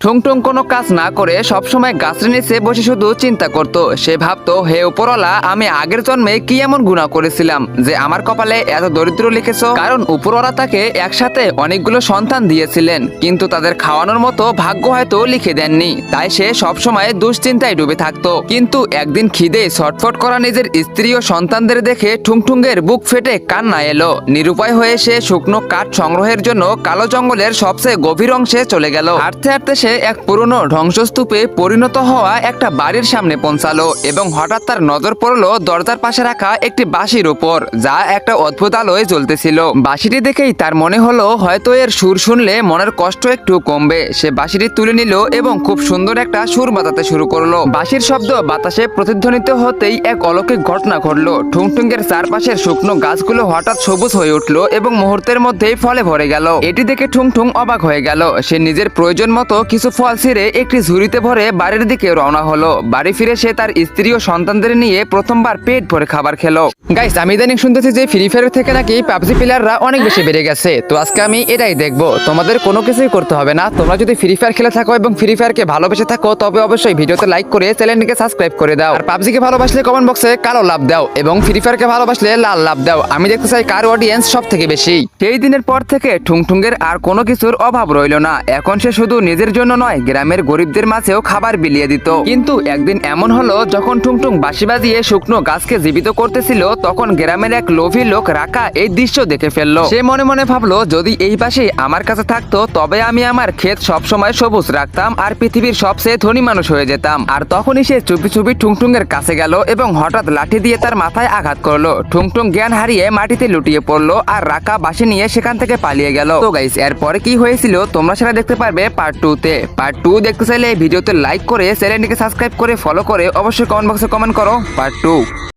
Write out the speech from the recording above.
ঠুংঠুং কোনো কাজ না করে সবসময় গাছের নিচে বসে শুধু চিন্তা করত। সে ভাবতো, হে উপরওয়ালা, আমি আগের জন্মে কি এমন গুনাহ করেছিলাম যে আমার কপালে এত দরিদ্র লিখেছো। কারণ উপরওয়ালা তাকে একসাথে অনেকগুলো সন্তান দিয়েছিলেন, কিন্তু তাদের খাওয়ানোর মতো ভাগ্য হয়তো লিখে দেননি। তাই সে সবসময় দুশ্চিন্তায় ডুবে থাকতো। কিন্তু একদিন খিদে ছটফট করা নিজের স্ত্রী ও সন্তানদের দেখে ঠুংঠুঙ্গের বুক ফেটে কান্না এলো। নিরুপায় হয়ে সে শুকনো কাঠ সংগ্রহের জন্য কালো জঙ্গলের সবচেয়ে গভীর অংশে চলে গেল। হাঁটতে হাঁটতে সে এক পুরনো ধ্বংসস্তূপে পরিণত হওয়া একটা বাড়ির সামনে পৌঁছালো এবং হঠাৎ তার নজর পড়লো দরজার পাশে রাখা একটি বাঁশির উপর, যা একটা অদ্ভুত আলোয় জ্বলতেছিল। বাঁশিটি দেখেই তার মনে হলো হয়তো এর সুর শুনলে মনের কষ্ট একটু কমবে। সে বাঁশিটি তুলে নিল এবং খুব সুন্দর একটা সুর বাজাতে শুরু করলো। বাঁশির শব্দ বাতাসে প্রতিধ্বনিত হতেই এক অলৌকিক ঘটনা ঘটলো। ঠুংঠুঙ্গের চারপাশের শুকনো গাছগুলো হঠাৎ সবুজ হয়ে উঠলো এবং মুহূর্তের মধ্যেই ফলে ভরে গেল। এটি দেখে ঠুংঠুং অবাক হয়ে গেল। সে নিজের প্রয়োজন মতো কিছু ফল ছিঁড়ে একটি ঝুড়িতে ভরে বাড়ির দিকে রওনা হলো। বাড়ি ফিরে সে তার স্ত্রী ও সন্তানদের নিয়ে প্রথমবার পেট ভরে খাবার খেলো। গাইস, আমি ইদানিং শুনতেছি যে ফ্রি ফায়ার থেকে নাকি পাবজি প্লেয়াররা অনেক বেশি বেড়ে গেছে। তো আজকে আমি এটাই দেখবো। তোমাদের কোনো কিছুই করতে হবে না। তোমরা যদি ফ্রি ফায়ার খেলে থাকো এবং ফ্রি ফায়ারকে ভালোবেসে থাকো, তবে অবশ্যই ভিডিওতে লাইক করে চ্যানেলটিকে সাবস্ক্রাইব করে দাও। আর পাবজিকে ভালোবাসলে কমেন্ট বক্সে কালো লাভ দাও এবং ফ্রি ফায়ারকে ভালোবাসলে লাল লাভ দাও। আমি দেখতে চাই কার অডিয়েন্স সব থেকে বেশি। সেই দিনের পর থেকে ঠুংঠুঙ্গের আর কোনো কিছুর অভাব রইল না। এখন সে শুধু নিজের জন্য নয়, গ্রামের গরিবদের মাঝেও খাবার বিলিয়ে দিত। কিন্তু একদিন এমন হলো, যখন ঠুংঠুং বাঁশি বাজিয়ে শুকনো গাছকে জীবিত করতেছিল, তখন গ্রামের এক লোভী লোক রাকা এই দৃশ্য দেখে ফেললো। সে মনে মনে ভাবলো, যদি এই বাঁশি আমার কাছে থাকতো তবে আমি আমার ক্ষেত সবসময় সবুজ রাখতাম আর পৃথিবীর সবচেয়ে ধনী মানুষ হয়ে যেতাম। আর তখনই সে চুপি চুপি ঠুংঠুঙ্গের কাছে গেল এবং হঠাৎ লাঠি দিয়ে তার মাথায় আঘাত করলো। ঠুংঠুং জ্ঞান হারিয়ে মাটিতে লুটিয়ে পড়লো আর রাকা বাঁশি নিয়ে সেখান থেকে পালিয়ে গেল। তো গাইস, এরপরে কি হয়েছিল তোমরা সেটা দেখতে পারবে পার্ট 2 তে। পার্ট 2 দেখতে চাইলে এই ভিডিওতে লাইক করে চ্যানেলটিকে সাবস্ক্রাইব করে ফলো করে অবশ্যই কমেন্ট বক্সে কমেন্ট করো পার্ট 2।